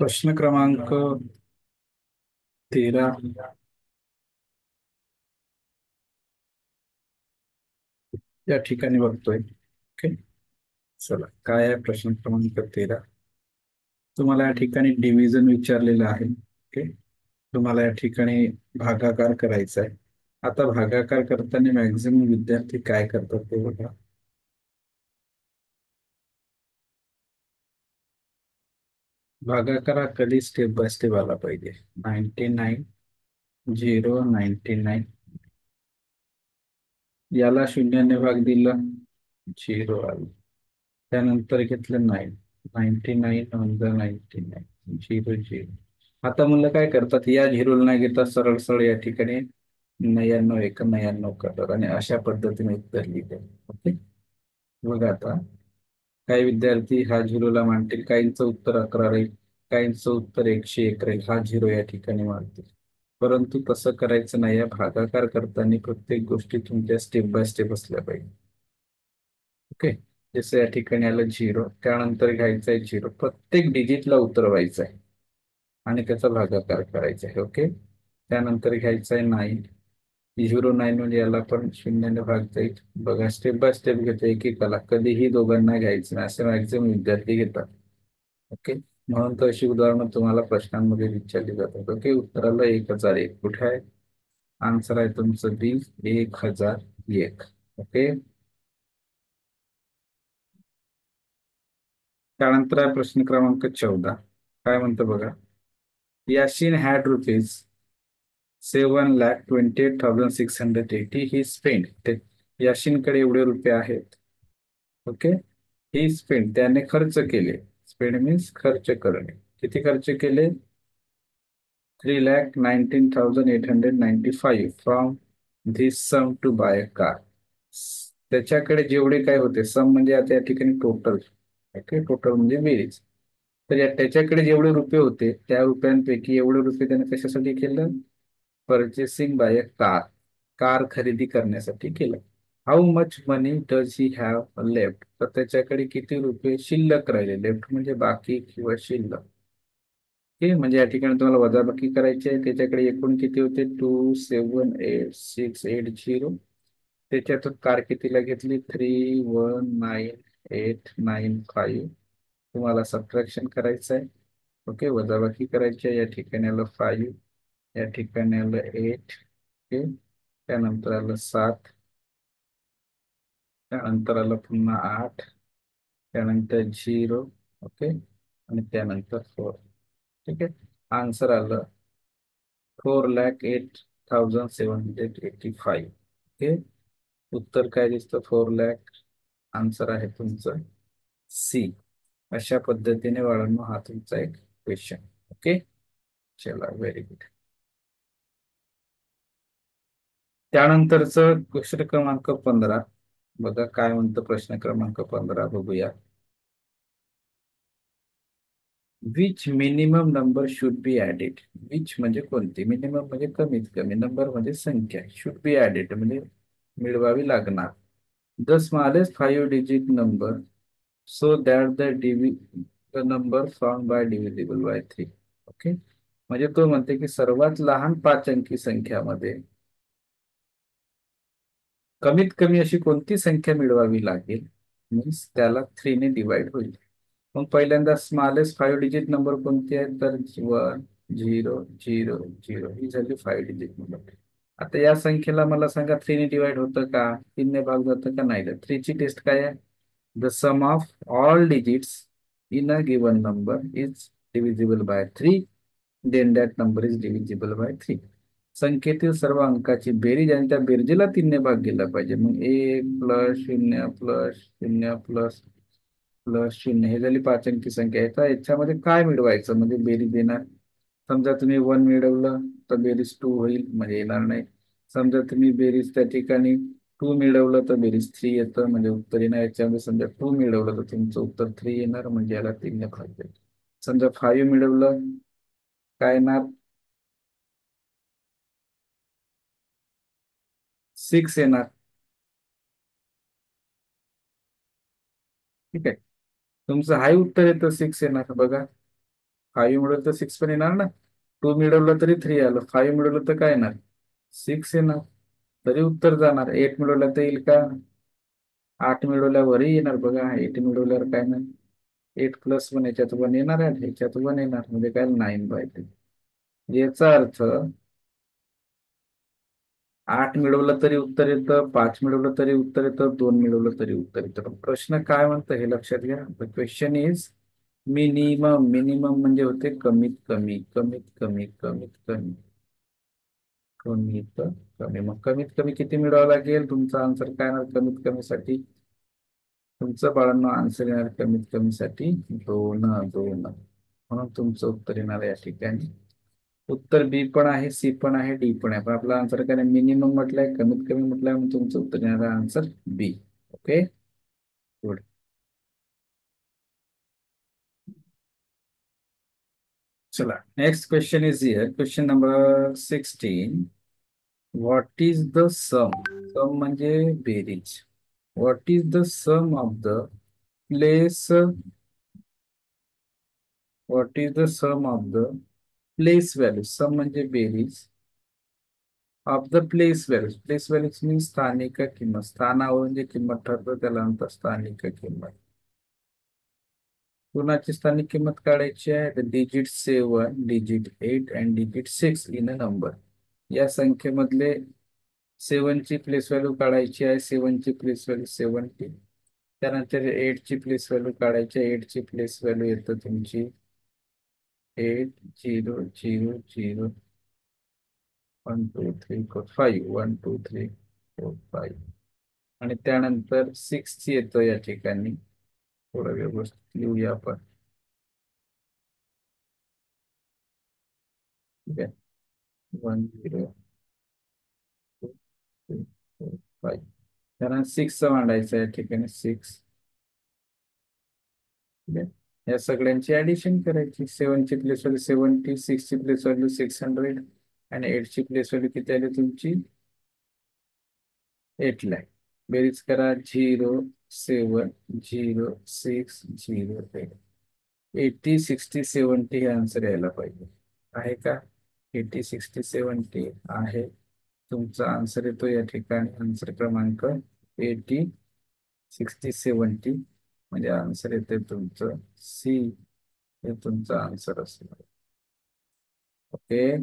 प्रश्न क्रमांक 13 या ठिकाणी बघतोय. ओके, चला काय आहे प्रश्न क्रमांक 13. तुम्हाला या ठिकाणी डिव्हिजन विचारलेलं आहे. ओके, तुम्हाला या ठिकाणी भागाकार करायचा आहे. आता भागाकार करताना मॅक्झिमम विद्यार्थी काय करतात ते बघा. भागाकार हा कधी स्टेप बाय स्टेप आला पाहिजे. 99, 0, 99, याला शून्याने भाग दिला, 0 आलं. त्यानंतर घेतलं 99, 99, 0, 0. आता मुलं काय करतात, या झिरोला नाही घेतात, सरळ सरळ या ठिकाणी 99 एक 99 करतात आणि अशा पद्धतीने उत्तर लिहितात. ओके, बघा आता काही विद्यार्थी हा झिरोला मांडतील, काहींचं उत्तर 11 राहील, काहींचं उत्तर 101 राहील, हा झिरो या ठिकाणी मांडतील. परंतु तसं करायचं नाही. या भागाकार करताना प्रत्येक गोष्टी तुमच्या स्टेप बाय स्टेप असल्या पाहिजे. ओके, जसं या ठिकाणी आलं 0, त्यानंतर घ्यायचं आहे 0, प्रत्येक डिजिटला उतरवायचं आहे आणि त्याचा भागाकार करायचा आहे. ओके, त्यानंतर घ्यायचं आहे 9, 09 म्हणजे याला पण शून्याने भाग जाईल. बघा स्टेप बाय स्टेप घेतो, एकेकाला कधीही दोघांना घ्यायचं नाही, असे मॅक्झिमम विद्यार्थी घेतात. ओके, म्हणून तर अशी उदाहरणं तुम्हाला प्रश्नांमध्ये विचारली जातात. ओके, उत्तराला 1001 कुठे आहे? आन्सर आहे तुमचं बी, 1001. ओके, त्यानंतर आहे प्रश्न क्रमांक 14. काय म्हणतं बघा. Yashin had rupees 7,28,680 he spend. याशीनकडे एवढे रुपये आहेत. ओके, ही स्पेंड त्याने खर्च केले. स्पेंड मीन्स खर्च करणे. किती खर्च केले? 3,19,895 from this sum to buy a car. त्याच्याकडे जेवढे काय होते, सम म्हणजे आता या ठिकाणी टोटल. ओके, टोटल म्हणजे बेरीज. तर त्याच्याकडे जेवढे रुपये होते त्या रुपयांपैकी एवढे रुपये त्याने कशासाठी केलं? Purchasing buy a car, car खरेदी करण्यासाठी केलं. How much money does he have left, तर त्याच्याकडे किती रुपये शिल्लक राहिले? लेफ्ट म्हणजे बाकी किंवा शिल्लक. ओके, म्हणजे या ठिकाणी तुम्हाला वजाबाकी करायची आहे. त्याच्याकडे एकूण किती होते? 2,7,8,6,80. त्याच्यातून कार कितीला घेतली? 3,19,895. तुम्हाला सबट्रॅक्शन करायचं आहे. ओके, वजाबाकी करायची आहे. या ठिकाणी आलं 5, या ठिकाणी आलं 8. ओके, त्यानंतर आलं 7, त्यानंतर आलं पुन्हा 8, त्यानंतर 0. ओके, आणि त्यानंतर 4. ठीक आहे, आन्सर आलं 4,08,785. ओके, उत्तर काय दिसतं? 4,00,000. आन्सर आहे तुमचं सी. अशा पद्धतीने बाळांनो हा तुमचा एक क्वेश्चन. ओके, चला व्हेरी गुड. त्यानंतरचं प्रश्न क्रमांक 15. बघा काय म्हणतं प्रश्न क्रमांक 15, बघूया. Which minimum number should be added. Which म्हणजे कोणती, मिनिमम म्हणजे कमीत कमी, नंबर म्हणजे संख्या, शुड बी ऍडेड म्हणजे मिळवावी लागणार. The smallest 5 digit number so that the number found by divisible by 3. Okay, म्हणजे तो म्हणते की सर्वात लहान 5 अंकी संख्यामध्ये कमीत कमी अशी कोणती संख्या मिळवावी लागेल, मीन्स त्याला 3 ने डिवाइड होईल. मग पहिल्यांदा स्मॉलेस्ट 5 डिजिट नंबर कोणती आहे? तर 1, 0, 0, 0 ही झाली 5 डिजिट नंबर. आता या संख्येला मला सांगा 3 ने डिवाइड होतं का, 3 ने भाग जातं का नाही? तर 3 ची टेस्ट काय आहे? The sum of all digits in a given number is divisible by 3, then that number is divisible by 3. संख्येतील सर्व अंकाची बेरीज आणि त्या बेरजेला 3 ने भाग गेला पाहिजे. मग 1 + 0 + 0 + 0 हे झाली 5 अंकी संख्या आहे. तर याच्यामध्ये काय मिळवायचं म्हणजे बेरीज येणार? समजा तुम्ही 1 मिळवलं तर बेरीज 2 होईल, म्हणजे येणार नाही. समजा तुम्ही बेरीज त्या ठिकाणी 2 मिळवलं तर बेरीज 3 येतं, म्हणजे उत्तर येणार. याच्यामध्ये समजा 2 मिळवलं तर तुमचं उत्तर 3 येणार, म्हणजे याला 3 ने भाग द्यायचं. समजा 5 मिळवलं, काय येणार? 6 येणार. ठीक आहे. तुमचं हाय उत्तर येतं 6 येणार बघा. 5 मिळवलं तर 6 पण येणार ना. 2 मिळवलं तरी 3 आलं. 5 मिळवलं तर काय येणार? 6 येणार. तरी उत्तर जाणार. 8 मिळवलं तर येईल का? 8 मिळवल्यावरही येणार बघा. 8 मिळवल्यावर काय नाही. 8 प्लस 1 याच्यात 1 येणार आहे, ह्याच्यात 1 येणार, म्हणजे काय 9/10. याचा अर्थ 8 मिळवलं तरी उत्तर येतं, 5 मिळवलं तरी उत्तर येतं, 2 मिळवलं तरी उत्तर येतं. पण प्रश्न काय म्हणतं हे लक्षात घ्या. The question is minimum. Minimum म्हणजे होते कमीत कमी, कमीत कमी, कमीत कमी, कमीत कमी. मग कमीत कमी किती मिळवावं लागेल? तुमचा आन्सर काय येणार कमीत कमी साठी? तुमचं बाळांनो आन्सर येणार कमीत कमी साठी 2 2. म्हणून तुमचं उत्तर येणार या ठिकाणी. उत्तर बी पण आहे, सी पण आहे, डी पण आहे. पण आपला आन्सर काय मिनिमम म्हटलंय, कमीत कमी म्हटलंय, म्हणून तुमचं उत्तर येणार आन्सर बी. Okay, good. चला, next question is here. Question number 16. What is the sum? Sum म्हणजे बेरीज. What is the sum of the place? What is the sum of the place value? Sum म्हणजे बेरीज of the place values. Place values means स्थानिक किंमत. स्थानावरून जे किंमत ठरतं त्याला म्हणतात स्थानिक किंमत. कोणाची स्थानिक किंमत काढायची आहे? Digit 7, digit 8 and digit 6 in a number. या संख्येमधले 7 ची प्लेस व्हॅल्यू काढायची आहे. 7 ची प्लेस व्हॅल्यू 70. त्यानंतर 8 ची प्लेस व्हॅल्यू काढायची आहे. 8 ची प्लेस व्हॅल्यू येतं तुमची 8 0 0 0 1 2 3 4 5. 1 2 3 4 5. आणि त्यानंतर 6 ची येतं या ठिकाणी. थोडं व्यवस्थित लिहूया आपण. ठीक आहे. 1 0 2 3 4 5. कारण 6 मांडायचं या ठिकाणी 6. ठीक आहे. या सगळ्यांची ऍडिशन करायची. 7 ची प्लेस व्हॅल्यू 70, 6 ची प्लेस व्हॅल्यू 600 आणि 8 ची प्लेस व्हॅल्यू किती आली तुमची? 8 लाख. बेरीज करा. 0 7 0 6 0 8. 80 60 70 हे आन्सर यायला पाहिजे. आहे का? 80 60 70 आहे. तुमचा आन्सर येतो या ठिकाणी आन्सर क्रमांक 80 60 70. म्हणजे आन्सर येते तुमचं सी. हे तुमचं आन्सर असणार. ओके.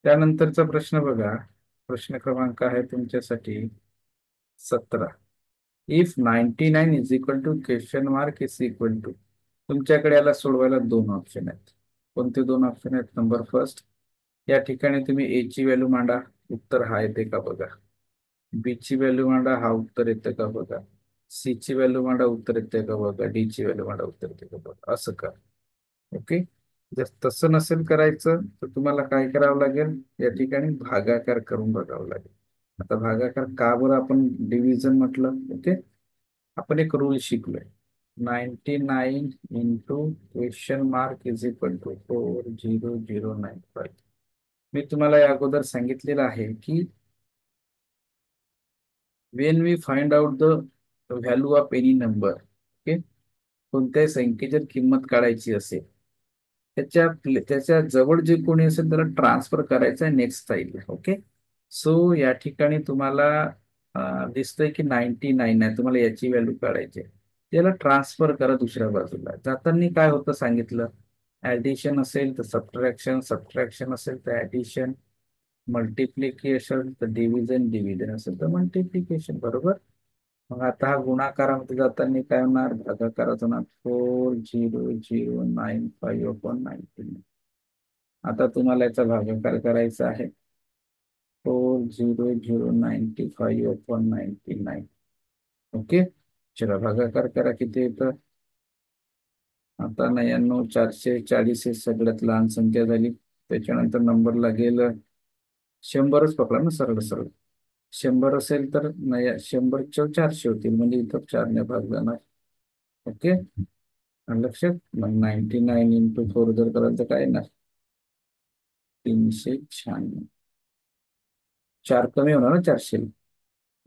त्यानंतरचा प्रश्न बघा. प्रश्न क्रमांक आहे तुमच्यासाठी 17. If 99 is equal to question mark is equal to. तुमच्याकडे याला सोडवायला 2 ऑप्शन आहेत. कोणते 2 ऑप्शन आहेत? नंबर फर्स्ट, या ठिकाणी तुम्ही ए ची व्हॅल्यू मांडा. उत्तर हा येते का बघा. बी ची व्हॅल्यू मांडा. हा उत्तर येतं का बघा. सी ची व्हॅल्यू मांडा. उत्तर येते का बघा. डी ची व्हॅल्यू मांडा. उत्तर येते का बघा. असं का. ओके. जर तसं नसेल करायचं तर तुम्हाला काय करावं लागेल? या ठिकाणी भागाकार करून बघावं लागेल. आता भागाकार का बरं आपण डिव्हिजन म्हटलं? ओके. आपण एक रूल शिकलोय. 99 into question mark is equal to 40095. मी तुम्हाला या अगोदर सांगितलेलं आहे की when we find out the value of any number. Okay. कोणत्याही संख्येची जर किंमत काढायची असेल, त्याच्या जवळ जे कोणी असेल त्याला ट्रान्सफर करायचं आहे नेक्स्ट स्टाईल. ओके. सो या ठिकाणी तुम्हाला दिसतंय की 99 आहे. तुम्हाला याची व्हॅल्यू काढायची आहे. त्याला ट्रान्सफर करा दुसऱ्या बाजूला. जाताना काय होतं सांगितलं. ऍडिशन असेल तर सबट्रॅक्शन, सबट्रॅक्शन असेल तर ऍडिशन, मल्टिप्लिकेशन तर डिव्हिजन, डिव्हिजन असेल तर मल्टिप्लिकेशन. बरोबर. मग आता हा गुणाकारामध्ये जाताना काय होणार? भागाकारात होणार 400952. आता तुम्हाला याचा भागाकार करायचा आहे. 400952. ओके. चला भागाकार करा. किती येतं? आता 99 440 हे सगळ्यात लहान संख्या झाली. त्याच्यानंतर नंबर लागेल 100च पकडा ना सरळ सरळ. 100 असेल तर नाही, 100 400 होतील, म्हणजे इथं 4 ने भाग जाणार. ओके. लक्षात. मग 99 इंटू 4 जर कराल तर काय येणार? 396. 4 कमी होणार ना 400.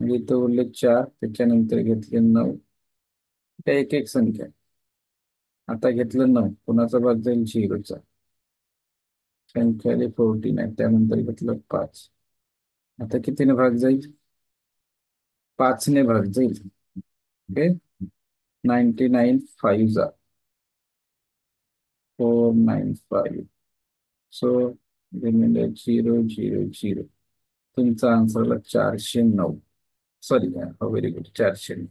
म्हणजे इथं उरले 4, त्याच्यानंतर घेतले 9. त्या एक एक संख्या. आता घेतलं 9, कुणाचा भाग जाईल? झिरोचा. संख्या आली 14 आहे, त्यानंतर घेतलं 5. आता कितीने भाग जाईल? 5ने भाग जाईल. ओके. 99 5 जा 495. So remainder 000. तुमचा आन्सर आला 409. Sorry, very good, 409.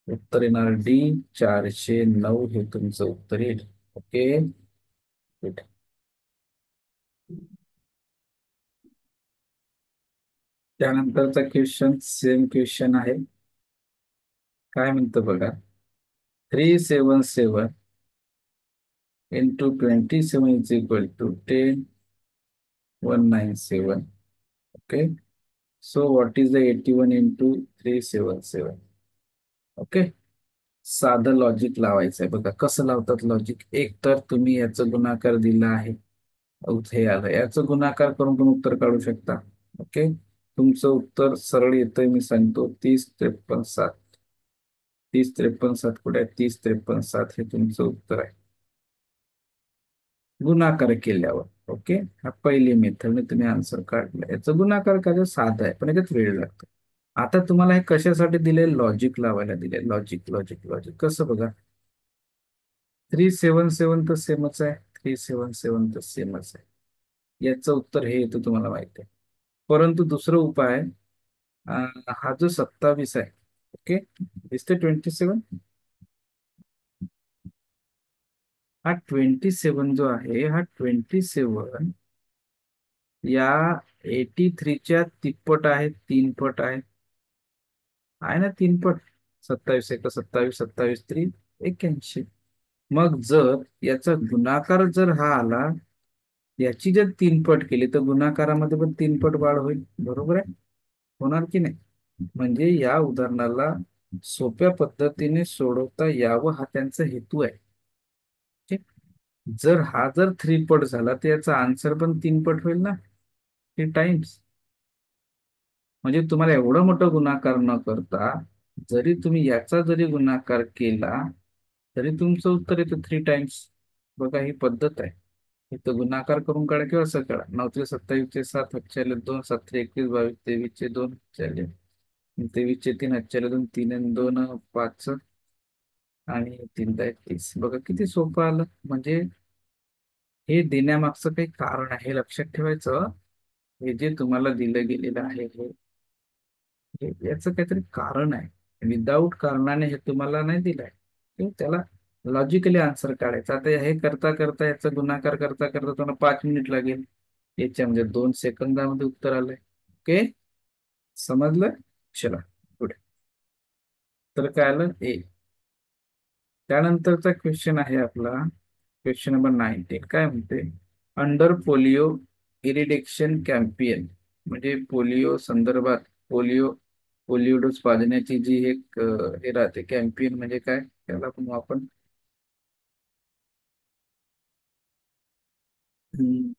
उत्तर येणार डी, 409 हे तुमचं उत्तर येईल. Okay, good. त्यानंतरचा क्वेश्चन सेम क्वेश्चन आहे. काय म्हणतं बघा. 377 into 27 is equal to 10,197. Okay. So what is the 81 into 377? Okay. साधं लॉजिक लावायचं आहे बघा. कसं लावतात लॉजिक? एक तर तुम्ही याचं गुणाकार दिला आहे, हे आलं, याचं गुणाकार करून पण उत्तर काढू शकता. ओके. तुमचं उत्तर सरळ येतंय, मी सांगतो, 30 53 7. 30 53 7 कुठे आहे? 30 53 7 हे तुमचं उत्तर आहे गुणाकार केल्यावर. ओके. हा पहिली मेथडने तुम्ही आन्सर काढला. याचं गुणाकार करायचं साधं आहे, पण याच्यात वेळ लागतो. आता तुम्हाला हे कशासाठी दिले? लॉजिक लावायला दिले. लॉजिक लॉजिक लॉजिक कसं बघा. 377 तर सेमच आहे. 377 तर सेमच आहे. याचं उत्तर हे येतं, तुम्हाला माहिती आहे. परंतु दुसरं उपाय, हा जो 27 आहे, ओके, दिसते 27. हा 27 जो आहे, हा 27 या 83च्या तिप्पट आहे, 3 पट आहे ना, 3 पट. 27 एक 27, 27 81. मग जर याचा गुणाकार जर हा आला, याची जर 3 पट केली, तर गुणाकारामध्ये पण 3 पट वाढ होईल. बरोबर आहे? होणार की नाही? म्हणजे या उदाहरणाला सोप्या पद्धतीने सोडवता यावं, हा त्यांचा हेतू आहे. ठीक? जर 3 पट झाला, तर याचा आन्सर पण 3 पट होईल ना, 3 टाइम्स. म्हणजे तुम्हाला एवढं मोठं गुणाकार न करता, जरी तुम्ही याचा जरी गुणाकार केला, तरी तुमचं उत्तर येतं 3 टाइम्स. बघा, ही पद्धत आहे. इथं गुणाकार करून काढा किंवा असं काढा. 9 × 27 = 7, 8 × 2 = 7, 21 22 23 चे 2 चालेल. 23 चे 3, 8 × 2 3 आणि 2 5 आणि 3 × 30. बघा किती सोपं आलं. म्हणजे हे देण्यामागचं काही कारण आहे, हे लक्षात ठेवायचं. हे जे तुम्हाला दिलं गेलेलं आहे, याचं काहीतरी कारण आहे. विदाऊट कारणाने हे तुम्हाला नाही दिलंय. त्याला लॉजिकली आन्सर काढायचा. आता हे करता करता, याचा गुणाकार करता करता तुम्हाला 5 मिनिट लागेल. याच्या म्हणजे 2 सेकंदामध्ये उत्तर आलंय. ओके, समजलं? चला पुढे. तर काय आलं? ए. त्यानंतरचा क्वेश्चन आहे आपला क्वेश्चन नंबर 19. काय म्हणते? अंडर पोलिओ इरिडेक्शन कॅम्पियन, म्हणजे पोलिओ संदर्भात, पोलिओ डोस पाजण्याची जी एक हे राहते, कॅम्पियन म्हणजे काय? त्याला पण आपण हम्म,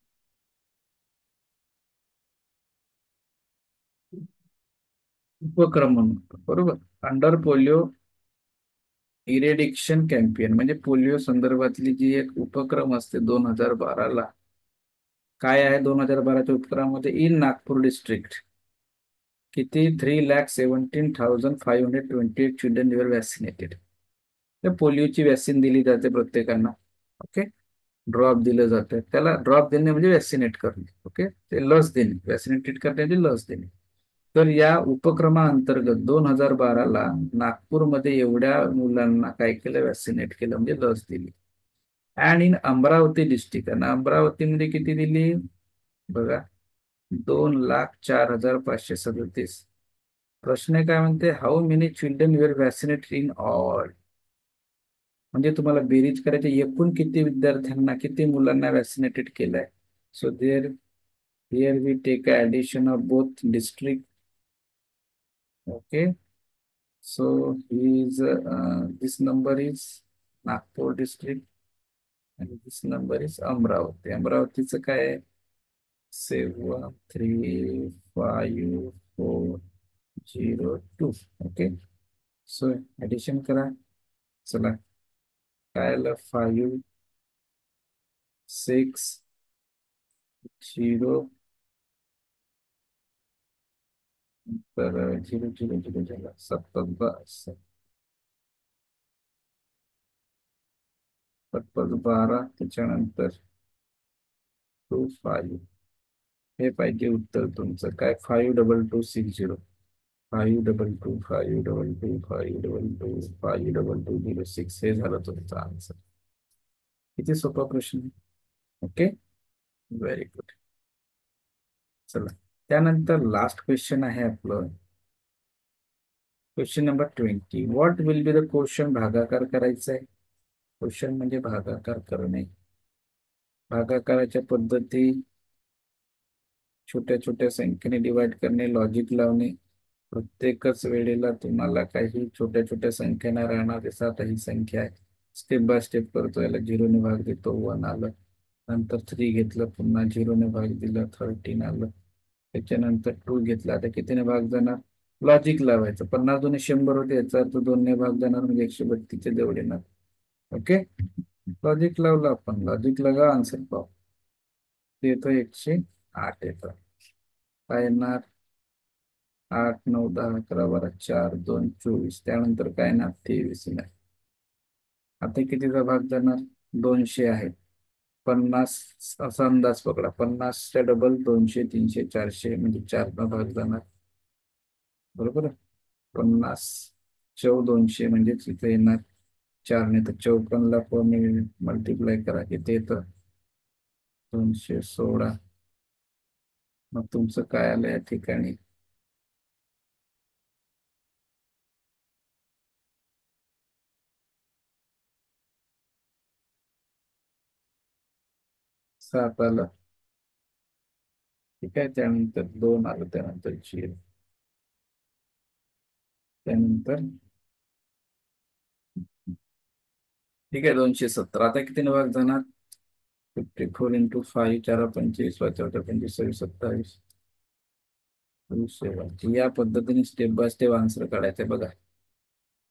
उपक्रम म्हणून. बरोबर. अंडर पोलिओ इरेडिक्शन कॅम्पियन म्हणजे पोलिओ संदर्भातली जी एक उपक्रम असते 2012ला. काय आहे 2012च्या उपक्रमामध्ये? इन नागपूर डिस्ट्रिक्ट किती? 3,17,528 चिल्ड्रन युअर वॅक्सिनेटेड. त्या पोलिओची वॅक्सिन दिली जाते प्रत्येकांना. ओके. ड्रॉप दिलं जातं. त्याला ड्रॉप देणे म्हणजे वॅक्सिनेट करणे. ओके. ते लस देणे, वॅक्सिनेटेड करण्याची लस देणे. तर या उपक्रमाअंतर्गत 2012ला नागपूरमध्ये एवढ्या मुलांना काय केलं? वॅक्सिनेट केलं, म्हणजे लस दिली. अँड इन अमरावती डिस्ट्रिक्ट, आणि अमरावतीमध्ये किती दिली? बघा, 2,04,537. प्रश्न काय म्हणते? How many children your vaccinated in all. म्हणजे तुम्हाला बेरीज करायची, एकूण किती विद्यार्थ्यांना, किती मुलांना वॅक्सिनेटेड केलंय. So there here we take addition of both district. Okay. So is this number is Nagpur district आणि दिस नंबर इज अमरावती. अमरावतीचं काय आहे? 73544. 02. ओके. सो ऍडिशन करा. चला, काय आलं? 5 6 0. तर 0 0 0 झाला. 7 12 त्याच्यानंतर 25. हे पाहिजे उत्तर तुमचं. काय? 5 22 6 0. 5 22 5 22 5 22 0 6. हे झालं तुमचं आन्सर. किती सोपा प्रश्न आहे. ओके. Very good. चला, त्यानंतर लास्ट क्वेश्चन आहे आपलं. Question number 20. What will be the question? भागाकार करायचा आहे. क्वेश्चन म्हणजे भागाकार करणे. भागाकाराच्या पद्धती: छोट्या छोट्या संख्येने डिवाइड करणे, लॉजिक लावणे. प्रत्येकच वेळेला तुम्हाला काही छोट्या छोट्या संख्येने राहणार. सात ही संख्या आहे. स्टेप बाय स्टेप करतो. याला 0 ने भाग देतो, 1 आलं. नंतर 3 घेतलं, पुन्हा 0 ने भाग दिला, 13 आलं. त्याच्यानंतर 2 घेतला, आता कितीने भाग जाणार? लॉजिक लावायचं. 50 दुने 100 होते, याचा अर्थ 2 ने भाग जाणार म्हणजे 132 जवळ येणार. ओके. लॉजिक लावलं आपण. लॉजिक लगा, आन्सर पाहू. ते येतो 108 येतं. काय येणार? 8 9 10 11 12 4 24. त्यानंतर काय ना 23 येणार. आता कितीचा भाग जाणार? 200 आहे. 50 असा अंदाज पकडा. 50च्या डबल 200 300 400 म्हणजे 4 भाग जाणार. बरोबर आहे. 50 200 म्हणजे इथे येणार 4 ने. तर 54ला मल्टिप्लाय करा, इथे येतं 216. मग तुमचं काय आलं या ठिकाणी? 7 आलं. ठीक आहे. त्यानंतर 2 आलं. त्यानंतर 0. त्यानंतर ठीक आहे 270. आता किती भाग जाणार? 54 × 5 4 25 5 25 27. या पद्धतीने स्टेप बाय स्टेप आन्सर काढायचे बघा.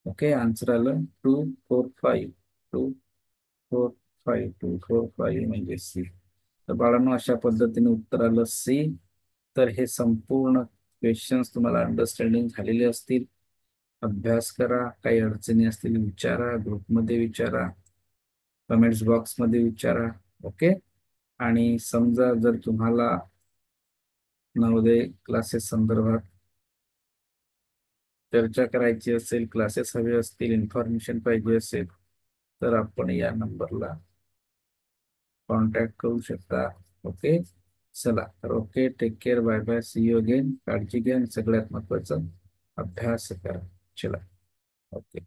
ओके. आन्सर आलं 245. 245 245 म्हणजे सी. तर बाळांनो, अशा पद्धतीने उत्तर आलं सी. तर हे संपूर्ण क्वेश्चन्स तुम्हाला अंडरस्टँडिंग झालेले असतील. अभ्यास करा. काही अडचणी असतील विचारा, ग्रुपमध्ये विचारा, कमेंट्स बॉक्समध्ये विचारा. ओके. आणि समजा जर तुम्हाला नवोदय क्लासेस संदर्भात चर्चा करायची असेल, क्लासेस हवे असतील, इन्फॉर्मेशन पाहिजे असेल, तर आपण या नंबरला कॉन्टॅक्ट करू शकता. ओके. चला तर okay. Take care. Bye bye. See you again. काळजी घ्या. सगळ्यात महत्वाचं अभ्यास करा. चला. ओके.